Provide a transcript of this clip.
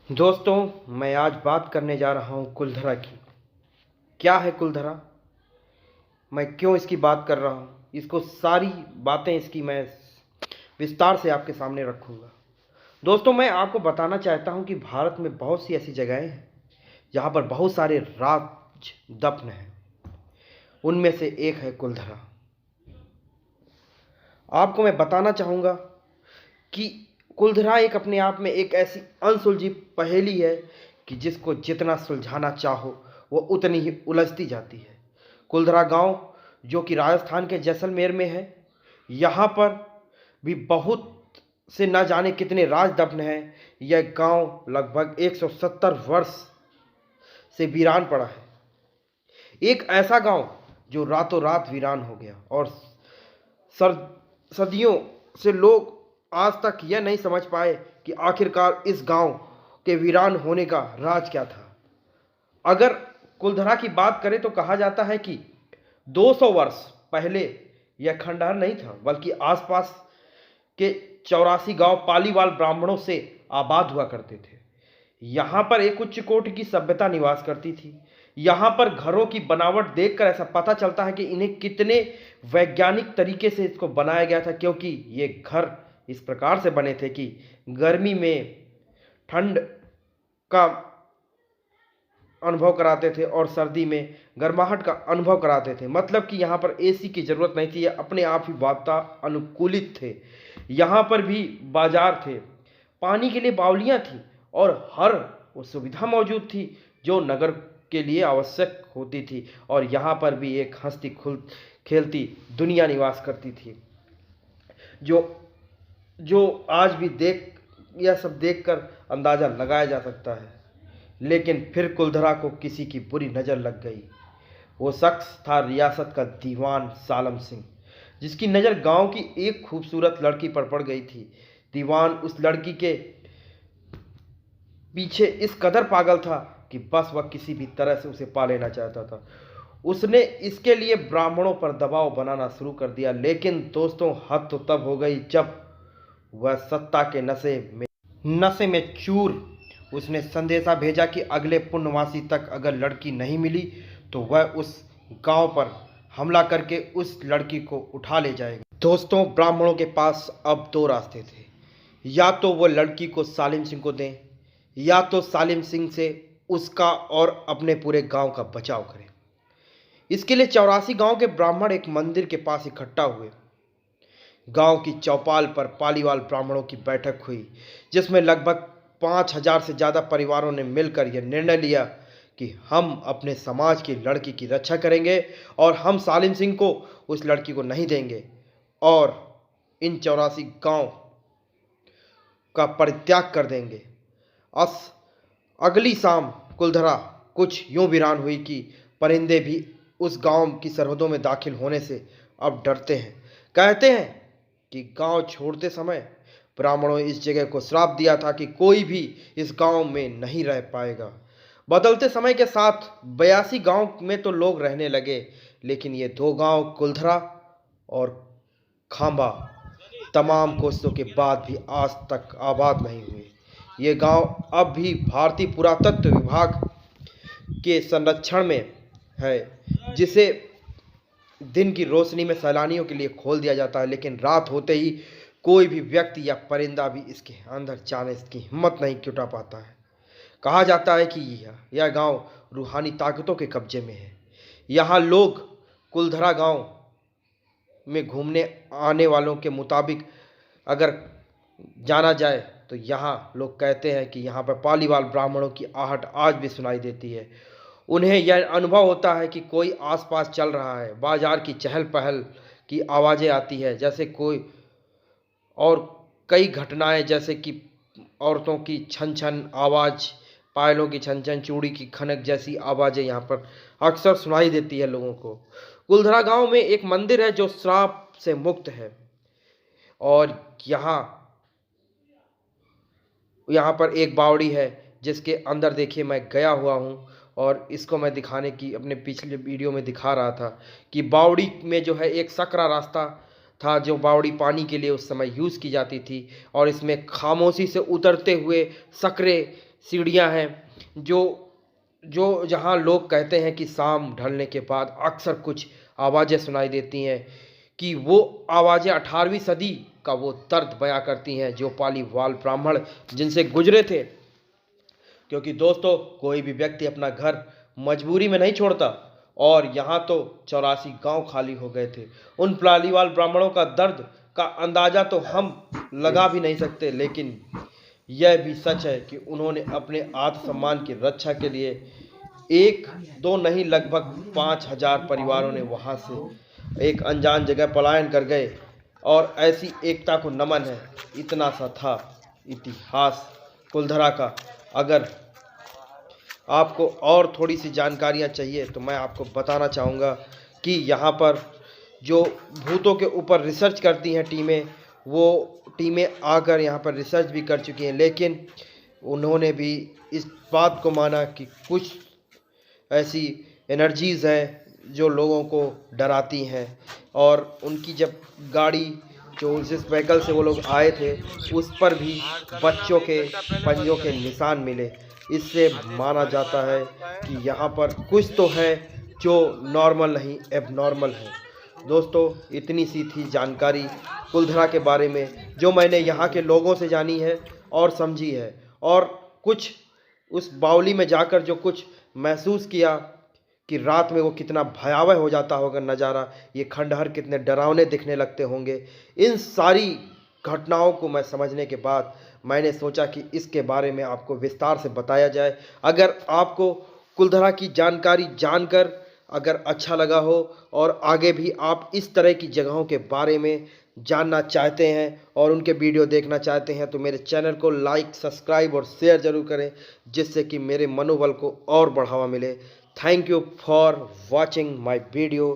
दोस्तों, मैं आज बात करने जा रहा हूँ कुलधरा की। क्या है कुलधरा? मैं क्यों इसकी बात कर रहा हूँ? इसको सारी बातें इसकी मैं विस्तार से आपके सामने रखूँगा। दोस्तों, मैं आपको बताना चाहता हूँ कि भारत में बहुत सी ऐसी जगहें हैं जहाँ पर बहुत सारे राज दफन हैं। उनमें से एक है कुलधरा। आपको मैं बताना चाहूँगा कि कुलधरा एक अपने आप में एक ऐसी अनसुलझी पहेली है कि जिसको जितना सुलझाना चाहो वो उतनी ही उलझती जाती है। कुलधरा गांव जो कि राजस्थान के जैसलमेर में है, यहाँ पर भी बहुत से न जाने कितने राज दफन हैं। यह गांव लगभग 170 वर्ष से वीरान पड़ा है। एक ऐसा गांव जो रातों रात वीरान हो गया और सर सदियों से लोग आज तक यह नहीं समझ पाए कि आखिरकार इस गांव के वीरान होने का राज क्या था। अगर कुलधरा की बात करें तो कहा जाता है कि 200 वर्ष पहले यह खंडहर नहीं था, बल्कि आसपास के 84 गांव पालीवाल ब्राह्मणों से आबाद हुआ करते थे। यहाँ पर एक उच्च कोटि की सभ्यता निवास करती थी। यहाँ पर घरों की बनावट देखकर ऐसा पता चलता है कि इन्हें कितने वैज्ञानिक तरीके से इसको बनाया गया था, क्योंकि ये घर इस प्रकार से बने थे कि गर्मी में ठंड का अनुभव कराते थे और सर्दी में गर्माहट का अनुभव कराते थे। मतलब कि यहाँ पर एसी की ज़रूरत नहीं थी, ये अपने आप ही वातानुकूलित थे। यहाँ पर भी बाजार थे, पानी के लिए बावलियाँ थीं और हर वो सुविधा मौजूद थी जो नगर के लिए आवश्यक होती थी। और यहाँ पर भी एक हंसती खुल खेलती दुनिया निवास करती थी, जो जो आज भी देख यह सब देखकर अंदाज़ा लगाया जा सकता है। लेकिन फिर कुलधरा को किसी की बुरी नज़र लग गई। वो शख्स था रियासत का दीवान सालम सिंह, जिसकी नज़र गांव की एक खूबसूरत लड़की पर पड़ गई थी। दीवान उस लड़की के पीछे इस कदर पागल था कि बस वह किसी भी तरह से उसे पा लेना चाहता था। उसने इसके लिए ब्राह्मणों पर दबाव बनाना शुरू कर दिया। लेकिन दोस्तों, हद तो तब हो गई जब वह सत्ता के नशे में चूर उसने संदेशा भेजा कि अगले पूर्णमासी तक अगर लड़की नहीं मिली तो वह उस गांव पर हमला करके उस लड़की को उठा ले जाएगा। दोस्तों, ब्राह्मणों के पास अब दो रास्ते थे। या तो वो लड़की को सालिम सिंह को दें, या तो सालिम सिंह से उसका और अपने पूरे गांव का बचाव करें। इसके लिए 84 गांव के ब्राह्मण एक मंदिर के पास इकट्ठा हुए। गांव की चौपाल पर पालीवाल ब्राह्मणों की बैठक हुई, जिसमें लगभग 5,000 से ज़्यादा परिवारों ने मिलकर यह निर्णय लिया कि हम अपने समाज की लड़की की रक्षा करेंगे और हम सालिम सिंह को उस लड़की को नहीं देंगे और इन 84 गांव का परित्याग कर देंगे। अस अगली शाम कुलधरा कुछ यूं वीरान हुई कि परिंदे भी उस गांव की सरहदों में दाखिल होने से अब डरते हैं। कहते हैं कि गांव छोड़ते समय ब्राह्मणों ने इस जगह को श्राप दिया था कि कोई भी इस गांव में नहीं रह पाएगा। बदलते समय के साथ 82 गांव में तो लोग रहने लगे, लेकिन ये दो गांव कुलधरा और खांबा तमाम कोशिशों के बाद भी आज तक आबाद नहीं हुए। ये गांव अब भी भारतीय पुरातत्व विभाग के संरक्षण में है, जिसे दिन की रोशनी में सैलानियों के लिए खोल दिया जाता है, लेकिन रात होते ही कोई भी व्यक्ति या परिंदा भी इसके अंदर जाने की हिम्मत नहीं जुटा पाता है। कहा जाता है कि यह गांव रूहानी ताकतों के कब्जे में है। यहाँ लोग कुलधरा गांव में घूमने आने वालों के मुताबिक अगर जाना जाए तो यहाँ लोग कहते हैं कि यहाँ पर पालीवाल ब्राह्मणों की आहट आज भी सुनाई देती है। उन्हें यह अनुभव होता है कि कोई आसपास चल रहा है। बाजार की चहल पहल की आवाज़ें आती है, जैसे कोई और कई घटनाएं, जैसे कि औरतों की छन छन आवाज़, पायलों की छन छन, चूड़ी की खनक जैसी आवाज़ें यहाँ पर अक्सर सुनाई देती है लोगों को। कुलधरा गांव में एक मंदिर है जो श्राप से मुक्त है और यहाँ यहाँ पर एक बावड़ी है जिसके अंदर देखिए मैं गया हुआ हूँ और इसको मैं दिखाने की अपने पिछले वीडियो में दिखा रहा था कि बावड़ी में जो है एक सकरा रास्ता था, जो बावड़ी पानी के लिए उस समय यूज़ की जाती थी। और इसमें खामोशी से उतरते हुए सकरे सीढ़ियाँ हैं, जो जो जहाँ लोग कहते हैं कि शाम ढलने के बाद अक्सर कुछ आवाज़ें सुनाई देती हैं, कि वो आवाज़ें 18वीं सदी का वो दर्द बयां करती हैं जो पालीवाल ब्राह्मण जिनसे गुजरे थे। क्योंकि दोस्तों, कोई भी व्यक्ति अपना घर मजबूरी में नहीं छोड़ता, और यहाँ तो 84 गांव खाली हो गए थे। उन पालीवाल ब्राह्मणों का दर्द का अंदाज़ा तो हम लगा भी नहीं सकते, लेकिन यह भी सच है कि उन्होंने अपने आत्मसम्मान की रक्षा के लिए एक दो नहीं, लगभग 5,000 परिवारों ने वहाँ से एक अनजान जगह पलायन कर गए। और ऐसी एकता को नमन है। इतना सा था इतिहास कुलधरा का। अगर आपको और थोड़ी सी जानकारियाँ चाहिए तो मैं आपको बताना चाहूँगा कि यहाँ पर जो भूतों के ऊपर रिसर्च करती हैं टीमें, वो टीमें आकर यहाँ पर रिसर्च भी कर चुकी हैं, लेकिन उन्होंने भी इस बात को माना कि कुछ ऐसी एनर्जीज़ हैं जो लोगों को डराती हैं। और उनकी जब गाड़ी, जो जिस व्हीकल से वो लोग आए थे, उस पर भी बच्चों के पंजों के निशान मिले। इससे माना जाता है कि यहाँ पर कुछ तो है जो नॉर्मल नहीं, एबनॉर्मल है। दोस्तों, इतनी सी थी जानकारी कुलधरा के बारे में, जो मैंने यहाँ के लोगों से जानी है और समझी है। और कुछ उस बावली में जाकर जो कुछ महसूस किया कि रात में वो कितना भयावह हो जाता होगा नज़ारा, ये खंडहर कितने डरावने दिखने लगते होंगे। इन सारी घटनाओं को मैं समझने के बाद मैंने सोचा कि इसके बारे में आपको विस्तार से बताया जाए। अगर आपको कुलधरा की जानकारी जानकर अगर अच्छा लगा हो, और आगे भी आप इस तरह की जगहों के बारे में जानना चाहते हैं और उनके वीडियो देखना चाहते हैं, तो मेरे चैनल को लाइक, सब्सक्राइब और शेयर ज़रूर करें, जिससे कि मेरे मनोबल को और बढ़ावा मिले। Thank you for watching my video.